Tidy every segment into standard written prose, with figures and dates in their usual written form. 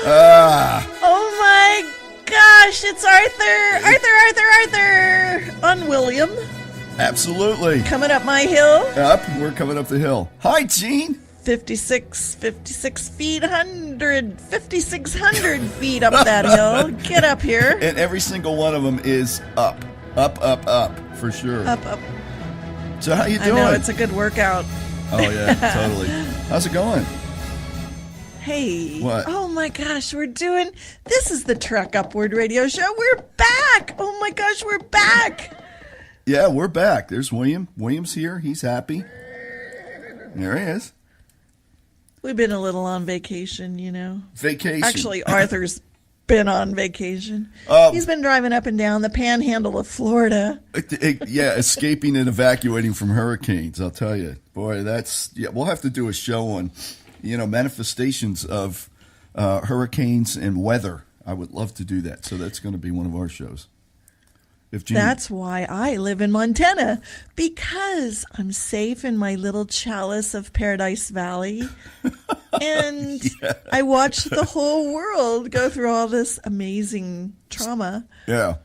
Oh my gosh, it's Arthur on William. Absolutely. Coming up my hill. We're coming up the hill. Hi, Gene. 56 feet, 5,600 feet up that hill. Get up here. And every single one of them is up, for sure. Up. So how you doing? I know, it's a good workout. Oh, yeah, totally. How's it going? Hey. What? Oh, my gosh, this is the Truck Upward radio show. We're back. Oh, my gosh, we're back. Yeah, we're back. There's William. William's here. He's happy. There he is. We've been a little on vacation, you know. Vacation. Actually, Arthur's been on vacation. He's been driving up and down the panhandle of Florida. Yeah, escaping and evacuating from hurricanes, I'll tell you. Boy, we'll have to do a show on, manifestations of hurricanes and weather. I would love to do that. So that's going to be one of our shows. That's why I live in Montana, because I'm safe in my little chalice of Paradise Valley. And I watched the whole world go through all this amazing trauma. Yeah.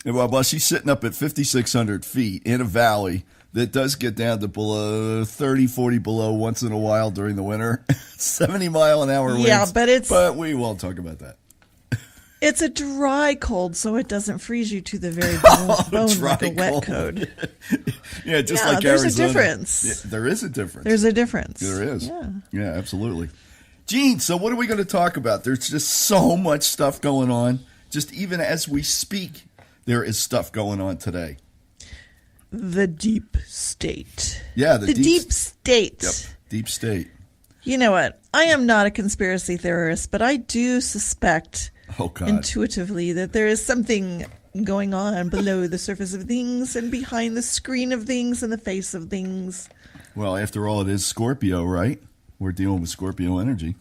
Well, she's sitting up at 5,600 feet in a valley that does get down to below 30, 40 below once in a while during the winter. 70-mile-an-hour winds. Yeah, but we won't talk about that. It's a dry cold, so it doesn't freeze you to the very bone like a wet cold. Yeah, just like there's Arizona. A difference. Yeah, there is a difference. There's a difference. There is. Yeah, absolutely. Gene, so what are we going to talk about? There's just so much stuff going on. Just even as we speak, there is stuff going on today. The deep state. Yeah, the deep state. Yep, deep state. You know what? I am not a conspiracy theorist, but I do suspect intuitively that there is something going on below the surface of things and behind the screen of things and the face of things. Well, after all, it is Scorpio, right? We're dealing with Scorpio energy.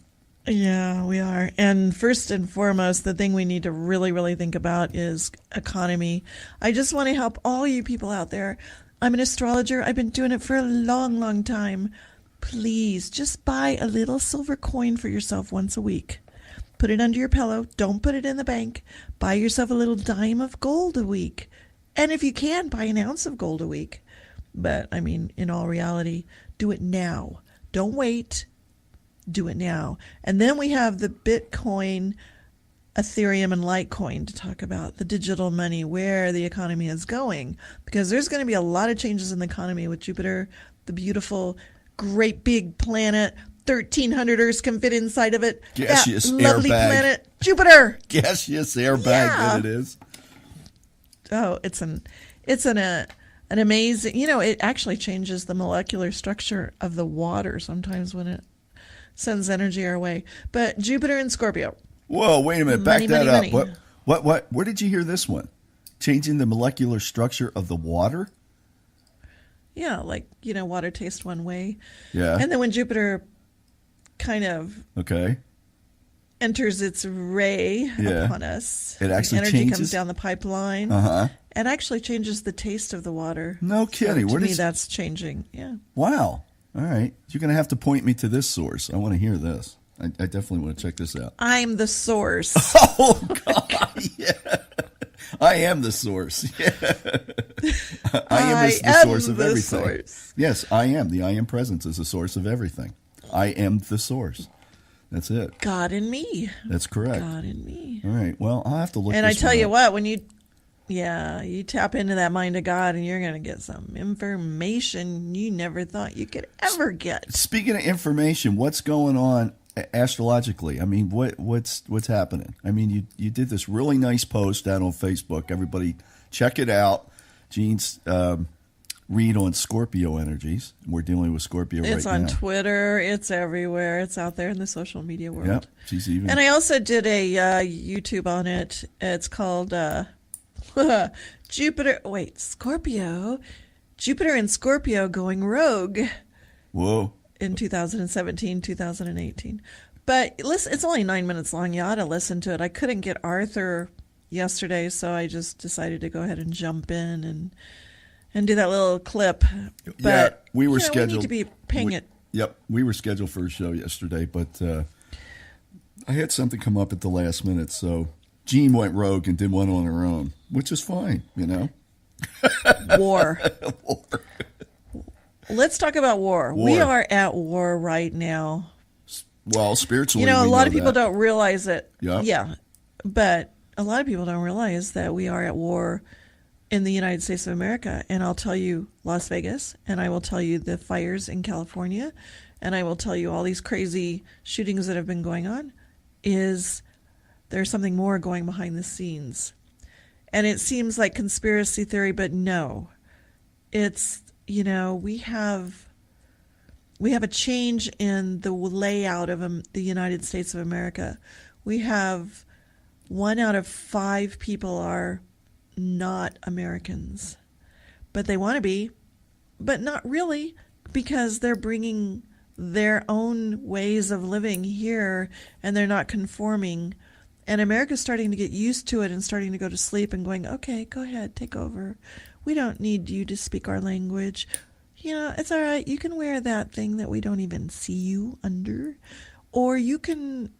Yeah, we are. And first and foremost, the thing we need to really, really think about is economy. I just want to help all you people out there. I'm an astrologer. I've been doing it for a long, long time. Please, just buy a little silver coin for yourself once a week. Put it under your pillow. Don't put it in the bank. Buy yourself a little dime of gold a week. And if you can, buy an ounce of gold a week. But, I mean, in all reality, do it now. Don't wait. Do it now. And then we have the Bitcoin, Ethereum, and Litecoin to talk about, the digital money, where the economy is going. Because there's going to be a lot of changes in the economy with Jupiter, the beautiful, great big planet. 1,300 Earths can fit inside of it. Gaseous that lovely airbag. Planet, Jupiter. Gaseous airbag that it is. Oh, it's an amazing. It actually changes the molecular structure of the water sometimes when it sends energy our way. But Jupiter and Scorpio. Whoa, wait a minute. Back that up. Money. What? Where did you hear this one? Changing the molecular structure of the water? Yeah, like, water tastes one way. Yeah. And then when Jupiter kind of enters its ray upon us, it actually energy changes? comes down the pipeline. It actually changes the taste of the water. No kidding. So to me, that's changing. Yeah. Wow. All right. You're going to have to point me to this source. I want to hear this. I definitely want to check this out. I'm the source. Oh, God. Yeah. I am the source. Yeah. I am the source of everything. Source. Yes, I am. The I am presence is the source of everything. I am the source. That's it. God in me. That's correct. God in me. All right. Well, I'll have to look. And I tell you what, when you tap into that mind of God, and you're going to get some information you never thought you could ever get. Speaking of information, what's going on astrologically? I mean, what's happening? I mean, you did this really nice post out on Facebook. Everybody, check it out. Gene's read on Scorpio energies. We're dealing with Scorpio right now. It's on Twitter. It's everywhere. It's out there in the social media world. Yep, she's even. And I also did a YouTube on it. It's called Scorpio. Jupiter and Scorpio going rogue. Whoa. In 2017, 2018. But listen, it's only 9 minutes long. You ought to listen to it. I couldn't get Arthur yesterday, so I just decided to go ahead and jump in and do that little clip. But we were scheduled. We need to be paying it. Yep, we were scheduled for a show yesterday, but I had something come up at the last minute, so Jean went rogue and did one on her own, which is fine, you know. War. War. Let's talk about war. We are at war right now. Well, spiritually, you know, a lot of people that. don't realize it. Yeah. Yeah, but a lot of people don't realize that we are at war in the United States of America. And I'll tell you Las Vegas, and I will tell you the fires in California, and I will tell you all these crazy shootings that have been going on. There's something more going behind the scenes. And it seems like conspiracy theory, but no. It's, you know, we have a change in the layout of the United States of America. We have 1 out of 5 people are not Americans, but they want to be, but not really, because they're bringing their own ways of living here and they're not conforming. And America's starting to get used to it and starting to go to sleep and going, okay, go ahead, take over. We don't need you to speak our language. You know, it's all right. You can wear that thing that we don't even see you under. Or you can,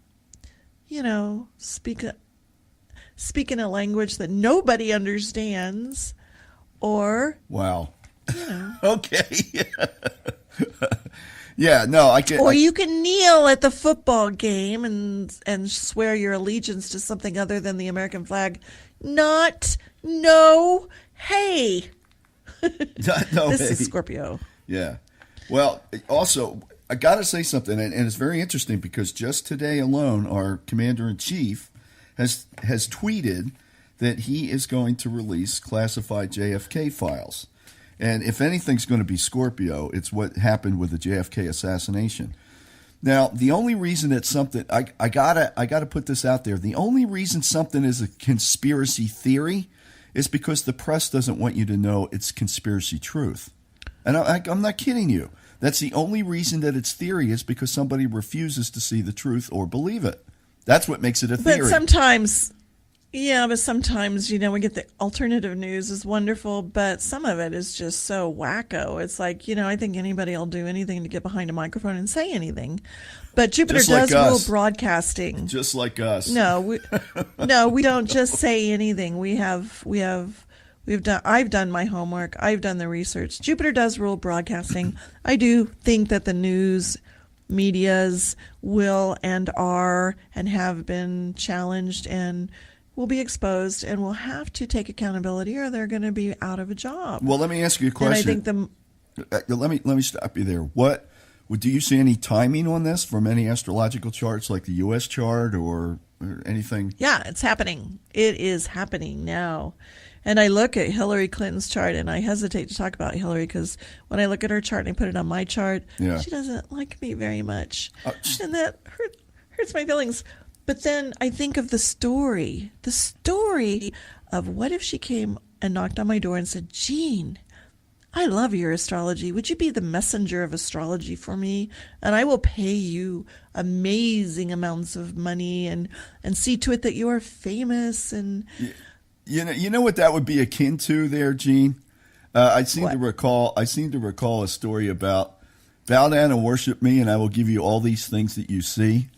you know, speak in a language that nobody understands. Or, wow. You know. Okay. Yeah, no, I can. Or you can kneel at the football game and swear your allegiance to something other than the American flag. No, hey. No, This hey. is Scorpio. Yeah. Well, also, I got to say something, and it's very interesting because just today alone, our commander-in-chief has tweeted that he is going to release classified JFK files. And if anything's going to be Scorpio, it's what happened with the JFK assassination. Now, the only reason that something I gotta put this out there. The only reason something is a conspiracy theory is because the press doesn't want you to know it's conspiracy truth. And I'm not kidding you. That's the only reason that it's theory is because somebody refuses to see the truth or believe it. That's what makes it a theory. But sometimes, you know, we get the alternative news is wonderful, but some of it is just so wacko. It's like, you know, I think anybody will do anything to get behind a microphone and say anything. But Jupiter does rule broadcasting. Just like us. No, we don't just say anything. I've done my homework. I've done the research. Jupiter does rule broadcasting. I do think that the news medias will and are and have been challenged and will be exposed and will have to take accountability or they're going to be out of a job. Well, let me ask you a question. And I think let me stop you there. Do you see any timing on this from any astrological charts like the U.S. chart or anything? Yeah, it's happening. It is happening now. And I look at Hillary Clinton's chart, and I hesitate to talk about Hillary because when I look at her chart and I put it on my chart, she doesn't like me very much. And that hurts my feelings. But then I think of the story of what if she came and knocked on my door and said, Jean, I love your astrology. Would you be the messenger of astrology for me? And I will pay you amazing amounts of money and see to it that you are famous. And you know what that would be akin to there, Jean? I seem to recall a story about bow down and worship me, and I will give you all these things that you see.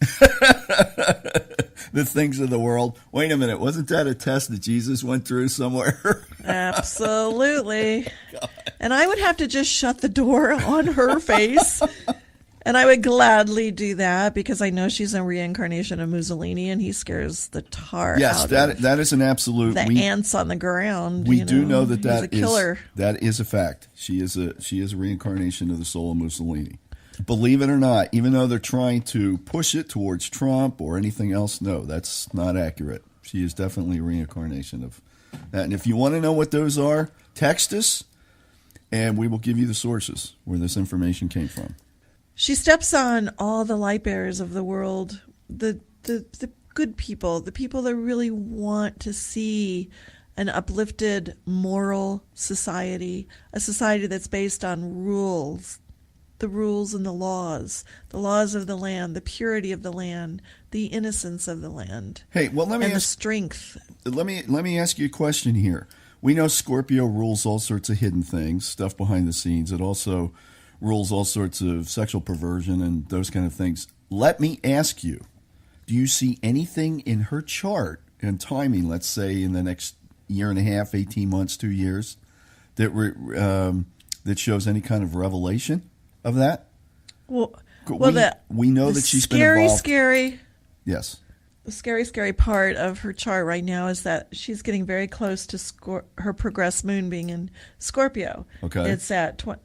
The things of the world. Wait a minute. Wasn't that a test that Jesus went through somewhere? Absolutely. God. And I would have to just shut the door on her face. And I would gladly do that because I know she's a reincarnation of Mussolini and he scares the tar out of that is an absolute. The ants on the ground. We do know that he's a killer. That is a fact. She is a reincarnation of the soul of Mussolini. Believe it or not, even though they're trying to push it towards Trump or anything else, no, that's not accurate. She is definitely a reincarnation of that. And if you want to know what those are, text us, and we will give you the sources where this information came from. She steps on all the light bearers of the world, the good people, the people that really want to see an uplifted moral society, a society that's based on rules, the rules and the laws of the land, the purity of the land, the innocence of the land. Hey, well, the strength. Let me ask you a question here. We know Scorpio rules all sorts of hidden things, stuff behind the scenes. It also rules all sorts of sexual perversion and those kind of things. Let me ask you, do you see anything in her chart and timing, let's say in the next year and a half, 18 months, 2 years, that shows any kind of revelation of that? Well, we know that she's been involved. Yes. The scary part of her chart right now is that she's getting very close to her progressed moon being in Scorpio. Okay. It's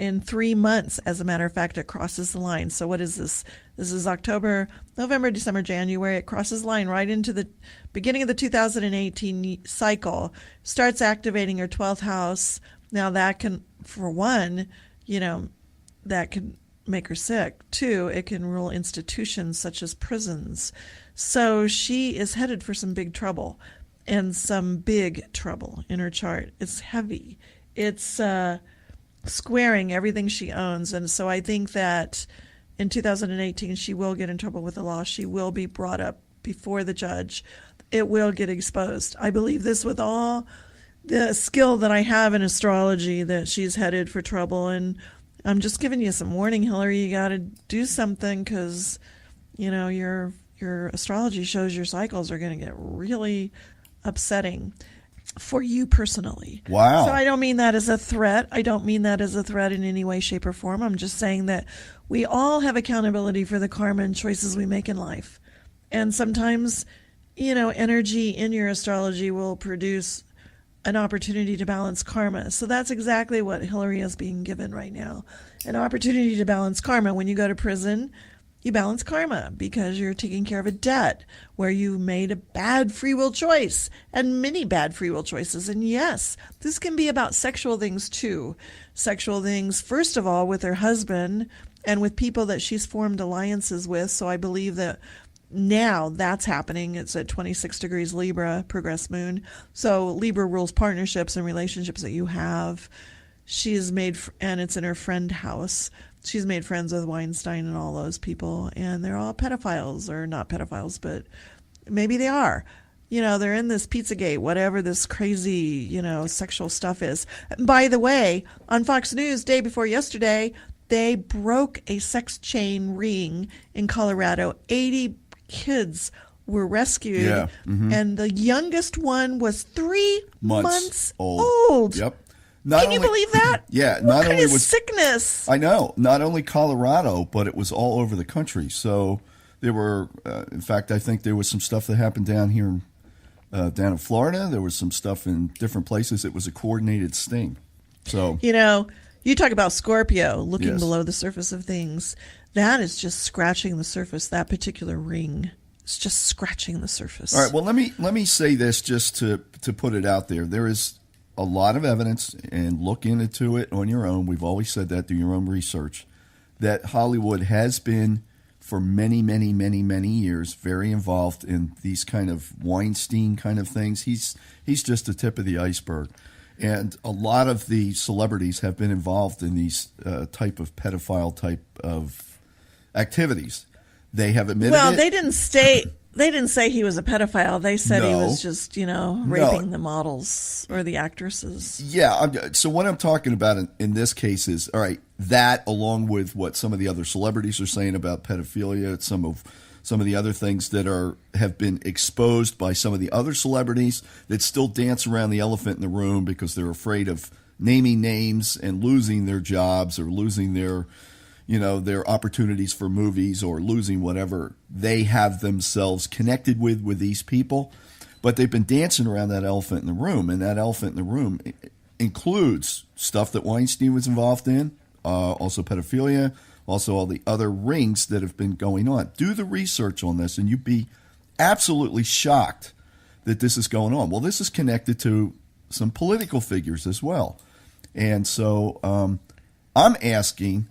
in 3 months, as a matter of fact, it crosses the line. So what is this? This is October, November, December, January. It crosses the line right into the beginning of the 2018 cycle, starts activating her 12th house. Now that can, for one, that can make her sick. Two, it can rule institutions such as prisons. So she is headed for some big trouble, and some big trouble in her chart. It's heavy. It's squaring everything she owns. And so I think that in 2018, she will get in trouble with the law. She will be brought up before the judge. It will get exposed. I believe this with all the skill that I have in astrology, that she's headed for trouble. And I'm just giving you some warning, Hillary. You got to do something, because, your astrology shows your cycles are going to get really upsetting for you personally. Wow. So I don't mean that as a threat. I don't mean that as a threat in any way, shape, or form. I'm just saying that we all have accountability for the karma and choices we make in life. And sometimes, energy in your astrology will produce an opportunity to balance karma. So that's exactly what Hillary is being given right now. An opportunity to balance karma. When you go to prison, you balance karma because you're taking care of a debt where you made a bad free will choice, and many bad free will choices. And yes, this can be about sexual things too. Sexual things, first of all, with her husband and with people that she's formed alliances with. So I believe that now that's happening. It's at 26 degrees Libra, progressed moon. So Libra rules partnerships and relationships that you have. She's made, and it's in her friend house. She's made friends with Weinstein and all those people, and they're all pedophiles, or not pedophiles, but maybe they are. They're in this Pizzagate, whatever this crazy, sexual stuff is. By the way, on Fox News, day before yesterday, they broke a sex chain ring in Colorado. 80 kids were rescued, yeah. Mm-hmm. And the youngest one was 3 months old. Yep. Can you believe that? Yeah. What kind of sickness? I know. Not only Colorado, but it was all over the country. So there were, in fact, I think there was some stuff that happened down here, down in Florida. There was some stuff in different places. It was a coordinated sting. So you talk about Scorpio looking yes. below the surface of things. That is just scratching the surface. That particular ring is just scratching the surface. All right. Well, let me say this just to put it out there. There is a lot of evidence, and look into it on your own. We've always said that, do your own research, that Hollywood has been for many, many, many, many years very involved in these kind of Weinstein kind of things. He's just the tip of the iceberg. And a lot of the celebrities have been involved in these type of pedophile type of activities. They have admitted it. They didn't say he was a pedophile. They said he was just, raping the models or the actresses. Yeah. So what I'm talking about in this case is, all right, that along with what some of the other celebrities are saying about pedophilia, some of the other things that have been exposed by some of the other celebrities that still dance around the elephant in the room because they're afraid of naming names and losing their jobs or losing their opportunities for movies or losing whatever they have themselves connected with these people. But they've been dancing around that elephant in the room, and that elephant in the room includes stuff that Weinstein was involved in, also pedophilia, also all the other rings that have been going on. Do the research on this, and you'd be absolutely shocked that this is going on. Well, this is connected to some political figures as well. And so I'm asking,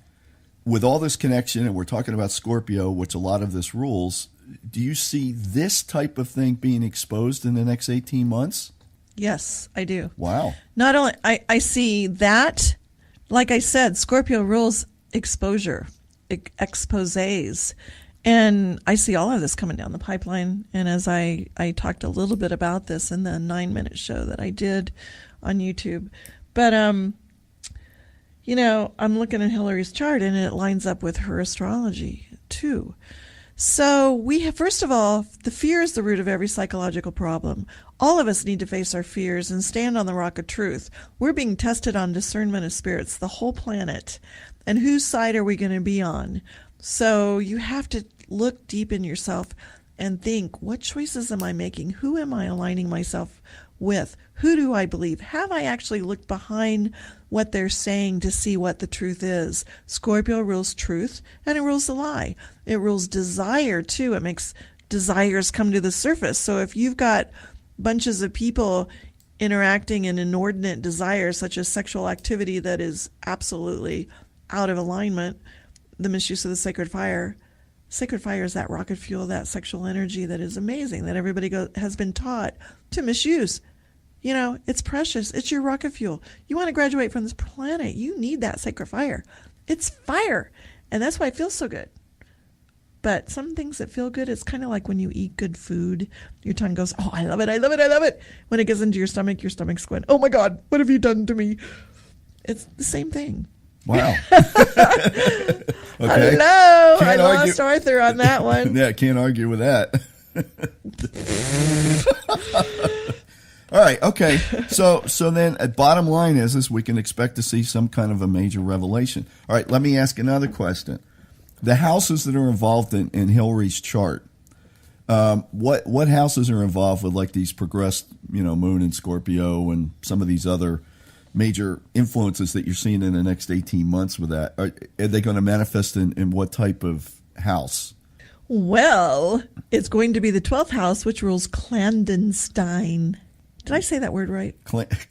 with all this connection, and we're talking about Scorpio, which a lot of this rules, do you see this type of thing being exposed in the next 18 months? Yes, I do. Wow. Not only, I see that, like I said, Scorpio rules exposure, exposés. And I see all of this coming down the pipeline. And as I talked a little bit about this in the 9-minute show that I did on YouTube. But, I'm looking at Hillary's chart, and it lines up with her astrology, too. So first of all, the fear is the root of every psychological problem. All of us need to face our fears and stand on the rock of truth. We're being tested on discernment of spirits, the whole planet. And whose side are we going to be on? So you have to look deep in yourself and think, what choices am I making? Who am I aligning myself with? Who do I believe? Have I actually looked behind what they're saying to see what the truth is? Scorpio rules truth, and it rules the lie. It rules desire, too. It makes desires come to the surface. So if you've got bunches of people interacting in inordinate desires, such as sexual activity that is absolutely out of alignment, the misuse of the sacred fire. Sacred fire is that rocket fuel, that sexual energy that is amazing, that everybody has been taught to misuse. You know, it's precious. It's your rocket fuel. You want to graduate from this planet, you need that sacred fire. It's fire. And that's why it feels so good. But some things that feel good, it's kind of like when you eat good food, your tongue goes, oh, I love it, I love it, I love it. When it gets into your stomach's going, oh my God, what have you done to me? It's the same thing. Wow. Okay. Hello. I lost Arthur on that one. Yeah, can't argue with that. All right. Okay. So then bottom line is we can expect to see some kind of a major revelation. All right. Let me ask another question. The houses that are involved in Hillary's chart, what houses are involved with like these progressed, Moon and Scorpio and some of these other major influences that you're seeing in the next 18 months with that? Are they going to manifest in what type of house? Well, it's going to be the 12th house, which rules clandestine. Did I say that word right? Clandestine.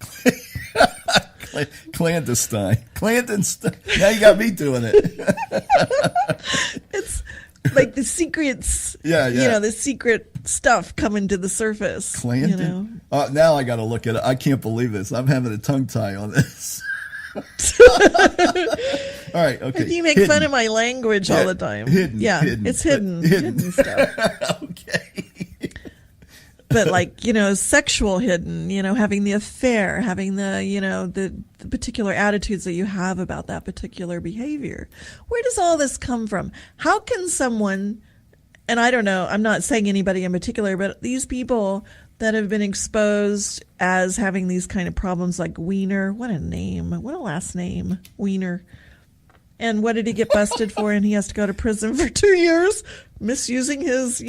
Clandestine. Now you got me doing it. It's like the secrets, the secret stuff coming to the surface. Clandestine? Now I got to look at it. I can't believe this. I'm having a tongue tie on this. All right, okay. You make fun of my language all the time. Hidden. It's hidden stuff. Okay. But sexual hidden, having the affair, having the particular attitudes that you have about that particular behavior. Where does all this come from? How can someone, and I don't know, I'm not saying anybody in particular, but these people that have been exposed as having these kind of problems like Wiener, what a last name, Wiener. And what did he get busted for? And he has to go to prison for 2 years, misusing his,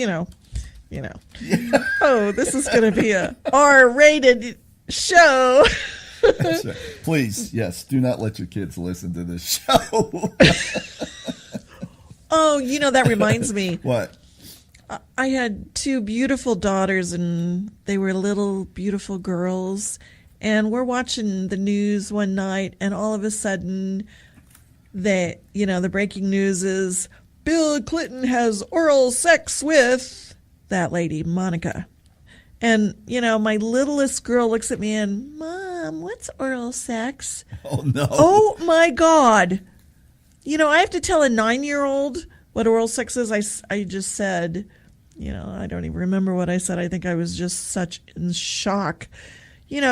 Oh, this is going to be a R-rated show. That's right. Please, yes, do not let your kids listen to this show. Oh, that reminds me. What? I had 2 beautiful daughters, and they were little, beautiful girls. And we're watching the news one night, and all of a sudden, the breaking news is Bill Clinton has oral sex with that lady, Monica. And, my littlest girl looks at me and, Mom, what's oral sex? Oh, no. Oh, my God. I have to tell a 9-year-old what oral sex is. I just said, I don't even remember what I said. I think I was just such in shock.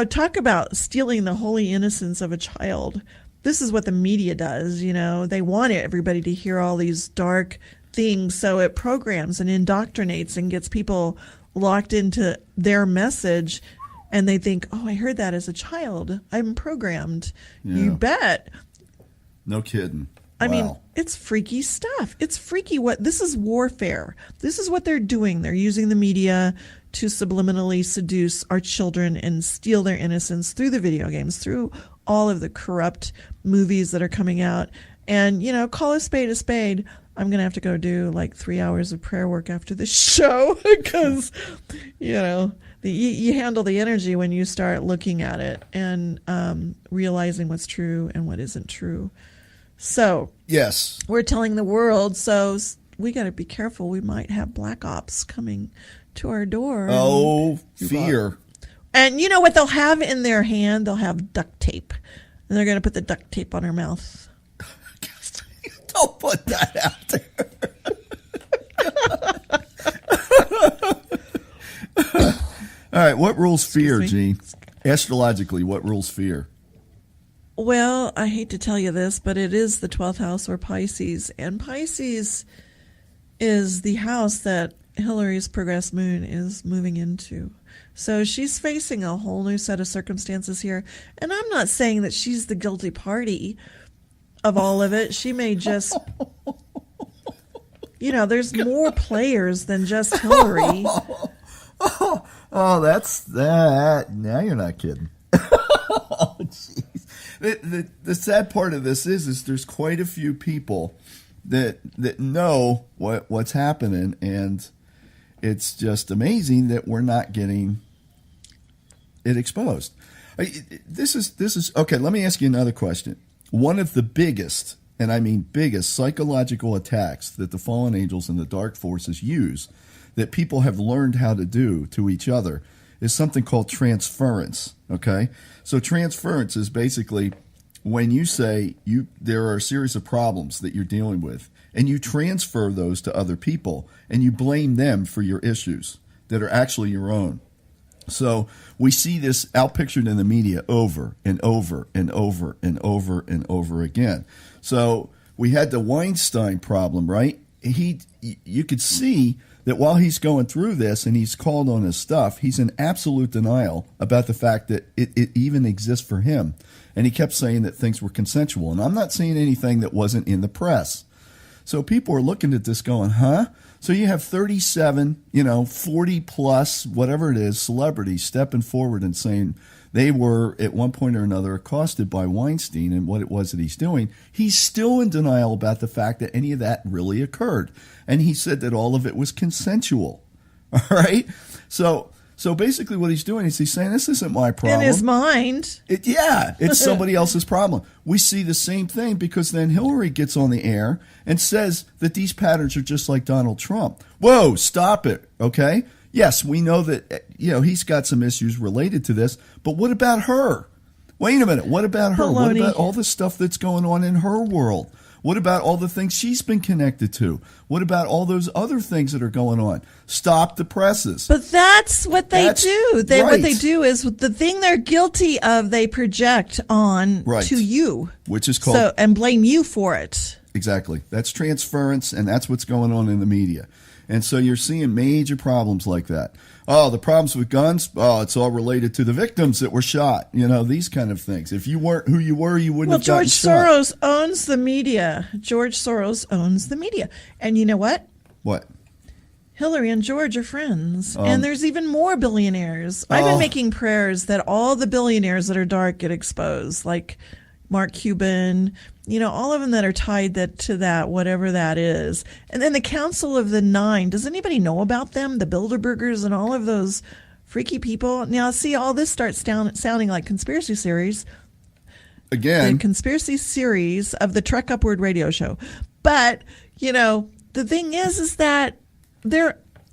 Talk about stealing the holy innocence of a child. This is what the media does. They want everybody to hear all these dark things, so it programs and indoctrinates and gets people locked into their message, and they think, oh, I heard that as a child. I'm programmed. Yeah. You bet. No kidding. I mean, it's freaky stuff. It's freaky. This is warfare. This is what they're doing. They're using the media to subliminally seduce our children and steal their innocence through the video games, through all of the corrupt movies that are coming out. And, call a spade a spade. I'm going to have to go do like 3 hours of prayer work after this show because, you handle the energy when you start looking at it and realizing what's true and what isn't true. So, yes, we're telling the world, so we got to be careful. We might have black ops coming to our door. Oh, fear. And you know what they'll have in their hand? They'll have duct tape. And they're going to put the duct tape on our mouth. Don't put that out there. All right, what rules fear, Gene? Astrologically, what rules fear? Well, I hate to tell you this, but it is the 12th house or Pisces. And Pisces is the house that Hillary's progressed moon is moving into. So she's facing a whole new set of circumstances here. And I'm not saying that she's the guilty party of all of it. She may just, there's more players than just Hillary. Oh, that's that. Now you're not kidding. Oh, jeez. The sad part of this is there's quite a few people that know what's happening, and it's just amazing that we're not getting it exposed. This is okay. Let me ask you another question. One of the biggest, and I mean biggest, psychological attacks that the fallen angels and the dark forces use, that people have learned how to do to each other, is something called transference. Okay, so transference is basically when you say there are a series of problems that you're dealing with, and you transfer those to other people, and you blame them for your issues that are actually your own. So we see this outpictured in the media over and over and over and over and over again. So we had the Weinstein problem, right? You could see that while he's going through this and he's called on his stuff, he's in absolute denial about the fact that it even exists for him. And he kept saying that things were consensual. And I'm not seeing anything that wasn't in the press. So people are looking at this going, huh? So you have 37, 40 plus, whatever it is, celebrities stepping forward and saying they were at one point or another accosted by Weinstein and what it was that he's doing. He's still in denial about the fact that any of that really occurred. And he said that all of it was consensual. All right? So basically what he's doing is he's saying, this isn't my problem. In his mind. It's somebody else's problem. We see the same thing because then Hillary gets on the air and says that these patterns are just like Donald Trump. Whoa, stop it, okay? Yes, we know that, he's got some issues related to this, but what about her? Wait a minute, what about her? Baloney. What about all the stuff that's going on in her world? What about all the things she's been connected to? What about all those other things that are going on? Stop the presses. But that's what they do. Right. What they do is the thing they're guilty of, they project on to you. Which is called... and blame you for it. Exactly. That's transference, and that's what's going on in the media. And so you're seeing major problems like that. Oh, the problems with guns, it's all related to the victims that were shot. These kind of things. If you weren't who you were, you wouldn't have gotten shot. George Soros owns the media. George Soros owns the media. And you know what? What? Hillary and George are friends. And there's even more billionaires. I've been making prayers that all the billionaires that are dark get exposed, like Mark Cuban, all of them that are tied to that, whatever that is. And then the Council of the Nine, does anybody know about them? The Bilderbergers and all of those freaky people. Now, see, all this starts sounding like conspiracy series. Again. The conspiracy series of the Trek Upward radio show. But, the thing is that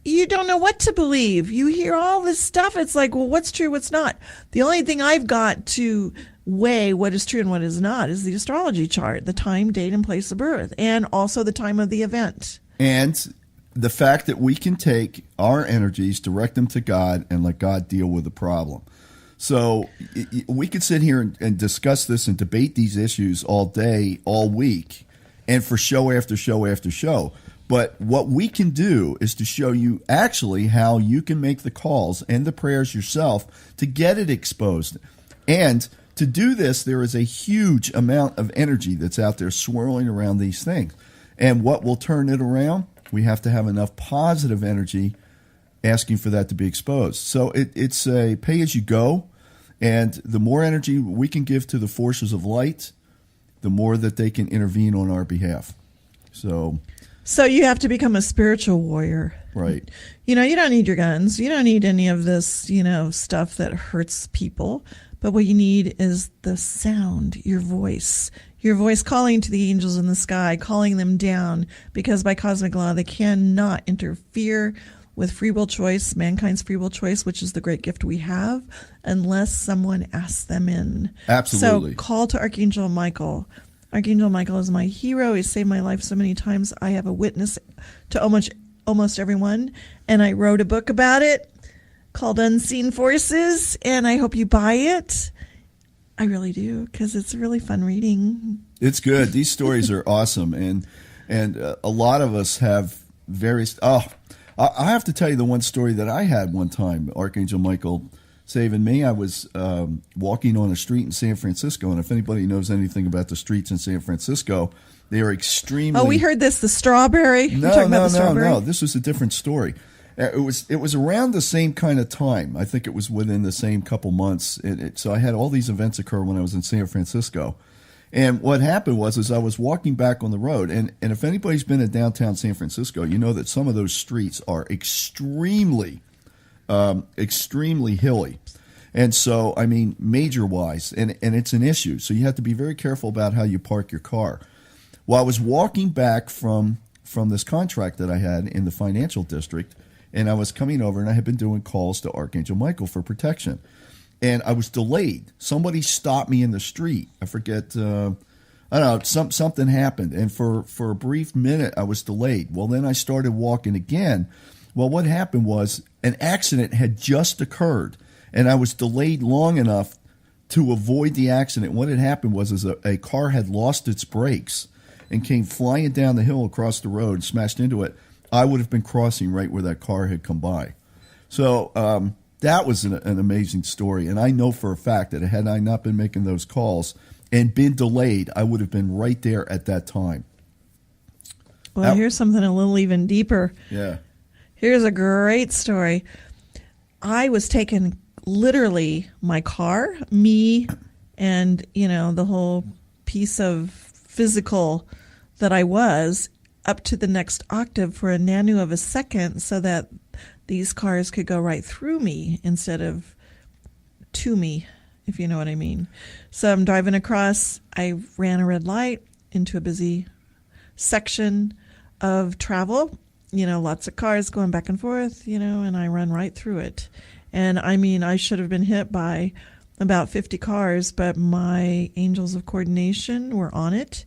you don't know what to believe. You hear all this stuff. It's like, well, what's true, what's not? The only thing I've got to weigh what is true and what is not is the astrology chart, the time, date, and place of birth, and also the time of the event. And the fact that we can take our energies, direct them to God, and let God deal with the problem. So we could sit here and discuss this and debate these issues all day, all week, and for show after show after show. But what we can do is to show you actually how you can make the calls and the prayers yourself to get it exposed. And to do this, there is a huge amount of energy that's out there swirling around these things. And what will turn it around? We have to have enough positive energy asking for that to be exposed. So it's a pay as you go. And the more energy we can give to the forces of light, the more that they can intervene on our behalf. So you have to become a spiritual warrior. Right. You don't need your guns. You don't need any of this, stuff that hurts people. But what you need is the sound, your voice calling to the angels in the sky, calling them down, because by cosmic law, they cannot interfere with free will choice, mankind's free will choice, which is the great gift we have, unless someone asks them in. Absolutely. So call to Archangel Michael. Archangel Michael is my hero. He saved my life so many times. I have a witness to almost everyone, and I wrote a book about it called Unseen Forces, and I hope you buy it. I really do, because it's really fun reading. It's good. These stories are awesome, and a lot of us have various. I have to tell you the one story that I had one time. Archangel Michael saving me. I was walking on a street in San Francisco, and if anybody knows anything about the streets in San Francisco, they are extremely. Oh, we heard this. The strawberry. No. This was a different story. It was around the same kind of time. I think it was within the same couple months. So I had all these events occur when I was in San Francisco. And what happened was I was walking back on the road, and if anybody's been in downtown San Francisco, you know that some of those streets are extremely hilly. And so, I mean, major-wise, and it's an issue. So you have to be very careful about how you park your car. Well, I was walking back from this contract that I had in the financial district, and I was coming over, and I had been doing calls to Archangel Michael for protection. And I was delayed. Somebody stopped me in the street. I forget, I don't know, something happened. And for a brief minute, I was delayed. Well, then I started walking again. Well, what happened was an accident had just occurred, and I was delayed long enough to avoid the accident. What had happened was a car had lost its brakes and came flying down the hill across the road, smashed into it. I would have been crossing right where that car had come by. So that was an amazing story. And I know for a fact that had I not been making those calls and been delayed, I would have been right there at that time. Well, here's something a little even deeper. Yeah. Here's a great story. I was taking literally my car, me, and, the whole piece of physical that I was up to the next octave for a nano of a second so that these cars could go right through me instead of to me, if you know what I mean. So I'm driving across. I ran a red light into a busy section of travel, lots of cars going back and forth, and I run right through it. And I mean, I should have been hit by about 50 cars, but my angels of coordination were on it.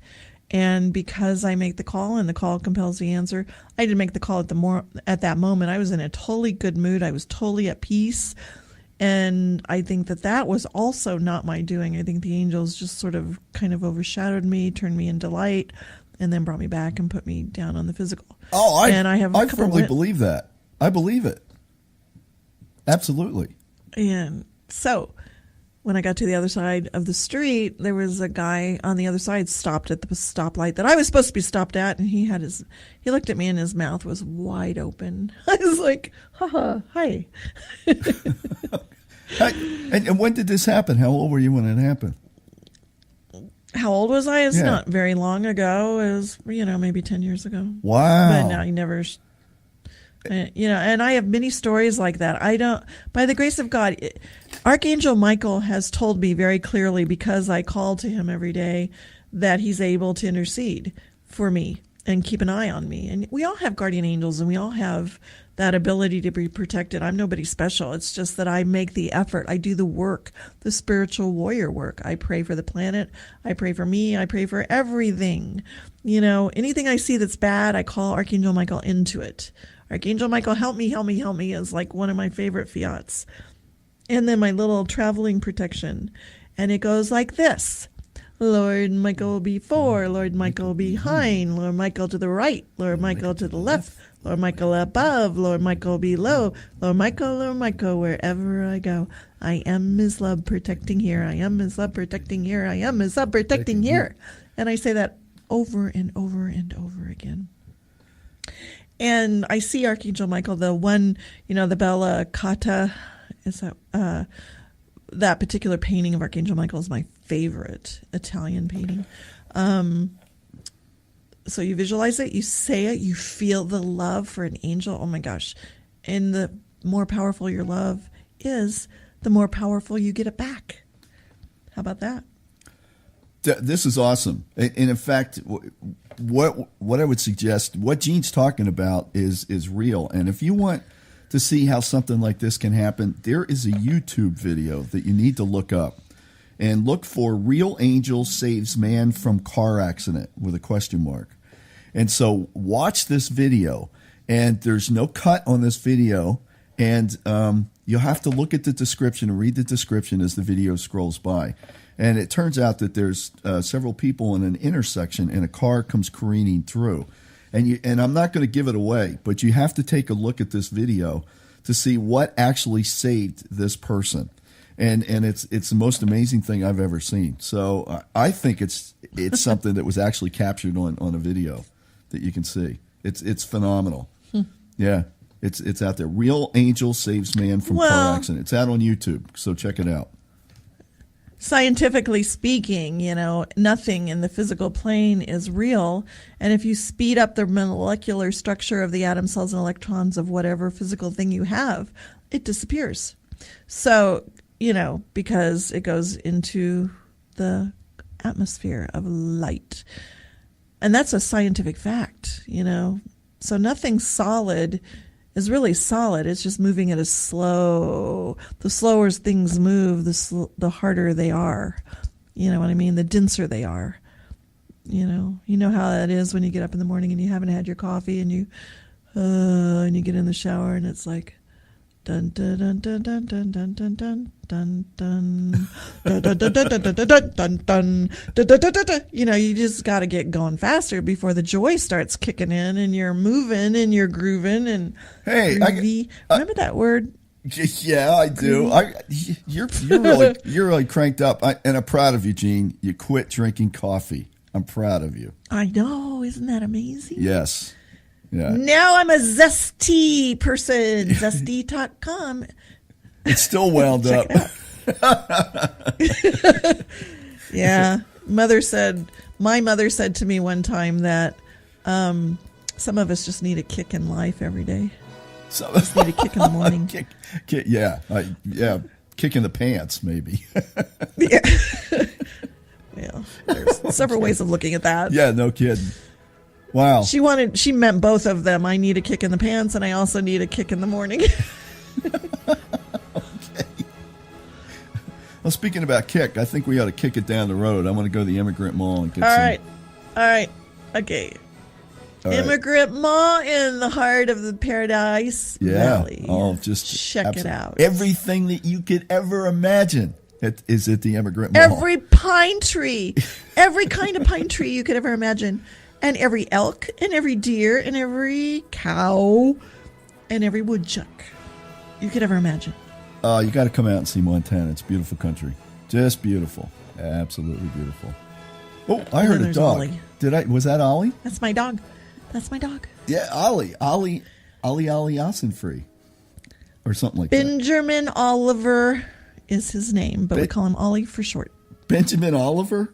And because I make the call and the call compels the answer, I didn't make the call at that moment. I was in a totally good mood. I was totally at peace. And I think that was also not my doing. I think the angels just sort of kind of overshadowed me, turned me into light, and then brought me back and put me down on the physical. Oh, I firmly believe that. I believe it. Absolutely. And so when I got to the other side of the street, there was a guy on the other side stopped at the stoplight that I was supposed to be stopped at, and he looked at me and his mouth was wide open. I was like, haha, hi. And when did this happen? How old were you when it happened? How old was I? It's not very long ago. It was, maybe 10 years ago. Wow. But now he never... and I have many stories like that. By the grace of God, Archangel Michael has told me very clearly, because I call to him every day, that he's able to intercede for me and keep an eye on me. And we all have guardian angels, and we all have that ability to be protected. I'm nobody special. It's just that I make the effort. I do the work, the spiritual warrior work. I pray for the planet. I pray for me. I pray for everything. Anything I see that's bad, I call Archangel Michael into it. Archangel Michael, help me, help me, help me is like one of my favorite fiats. And then my little traveling protection. And it goes like this. Lord Michael before, Lord Michael behind, Lord Michael to the right, Lord Michael to the left, Lord Michael above, Lord Michael below, Lord Michael, wherever I go. I am His love protecting here. I am His love protecting here. I am His love protecting here. And I say that over and over and over again. And I see Archangel Michael, the one, the Bella Cata, is that particular painting of Archangel Michael is my favorite Italian painting. So you visualize it, you say it, you feel the love for an angel. Oh my gosh. And the more powerful your love is, the more powerful you get it back. How about that? This is awesome. And in fact, what I would suggest, what Gene's talking about is real. And if you want to see how something like this can happen, there is a YouTube video that you need to look up. And look for Real Angel Saves Man from Car Accident with a question mark. And so watch this video. And there's no cut on this video. And you'll have to look at the description and read the description as the video scrolls by. And it turns out that there's several people in an intersection, and a car comes careening through. And I'm not going to give it away, but you have to take a look at this video to see what actually saved this person. And it's the most amazing thing I've ever seen. So I think it's something that was actually captured on a video that you can see. It's phenomenal. Yeah, it's out there. Real Angel Saves Man from Car Accident. It's out on YouTube, so check it out. Scientifically speaking, nothing in the physical plane is real. And if you speed up the molecular structure of the atom, cells, and electrons of whatever physical thing you have, it disappears. So, because it goes into the atmosphere of light. And that's a scientific fact, So nothing solid is really solid. It's just moving at a slow. The slower things move, the harder they are. You know what I mean? The denser they are. You know how that is when you get up in the morning and you haven't had your coffee and you get in the shower and it's like dun dun dun dun dun dun dun dun dun dun dun dun dun dun dun dun dun dun. You just got to get going faster before the joy starts kicking in and you're moving and you're grooving and remember that word? Yeah, I do. You're really cranked up, and I'm proud of you, Gene. You quit drinking coffee. I'm proud of you. I know, isn't that amazing? Yes. Yeah. Now I'm a Zesty person. Zesty.com. It's still wound up. Yeah. My mother said to me one time that some of us just need a kick in life every day. Just need a kick in the morning. Kick, kick in the pants, maybe. Yeah. Yeah. There's several ways of looking at that. Yeah, no kidding. Wow. She meant both of them. I need a kick in the pants and I also need a kick in the morning. Okay. Well, speaking about kick, I think we ought to kick it down the road. I want to go to the Immigrant Mall and get All right. Okay. All Immigrant Mall in the heart of the Paradise Valley. Oh, just check it out. Everything that you could ever imagine is at the Immigrant Mall. Every pine tree. Every kind of pine tree you could ever imagine. And every elk, and every deer, and every cow, and every woodchuck you could ever imagine. You got to come out and see Montana. It's a beautiful country. Just beautiful. Absolutely beautiful. Oh, I heard a dog. Ollie. Was that Ollie? That's my dog. Yeah, Ollie Ossenfree. Or something like Benjamin Oliver is his name, but we call him Ollie for short. Benjamin Oliver?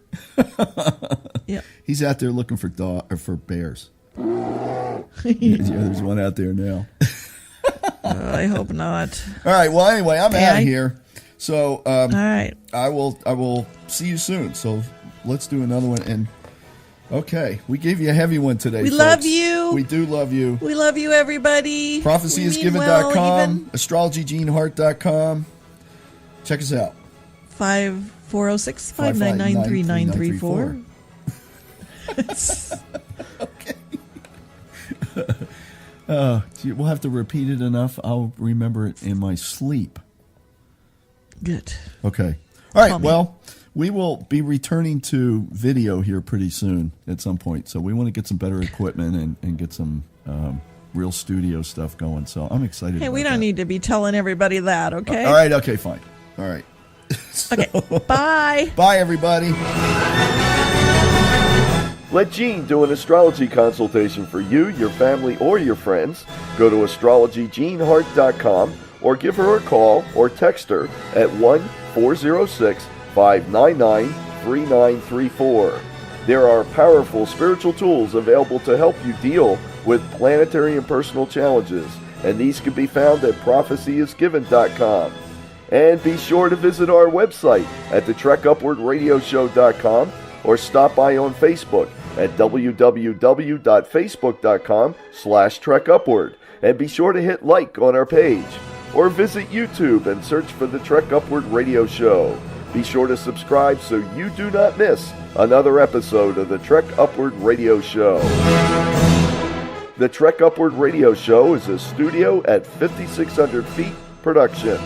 Yeah. He's out there looking for bears. There's one out there now. I hope not. All right. Well, anyway, I'm out of here. So, all right. I will see you soon. So let's do another one. And okay, we gave you a heavy one today. We folks. love you. We do love you. We love you, everybody. ProphecyIsGiven.com, AstrologyGeneHart.com. Check us out. 406-599-3934. Okay. We'll have to repeat it enough. I'll remember it in my sleep. Good. Okay. All right. Well, we will be returning to video here pretty soon at some point. So we want to get some better equipment and get some real studio stuff going. So I'm excited. Hey, we don't need to be telling everybody that, okay? All right. Okay, fine. All right. Okay. Bye. Bye, everybody. Let Jean do an astrology consultation for you, your family, or your friends. Go to astrologygenehart.com or give her a call or text her at 1-406-599-3934. There are powerful spiritual tools available to help you deal with planetary and personal challenges, and these can be found at prophecyisgiven.com. And be sure to visit our website at thetrekupwardradioshow.com or stop by on Facebook at www.facebook.com/trekupward. And be sure to hit like on our page. Or visit YouTube and search for the Trek Upward Radio Show. Be sure to subscribe so you do not miss another episode of the Trek Upward Radio Show. The Trek Upward Radio Show is a studio at 5,600 feet production.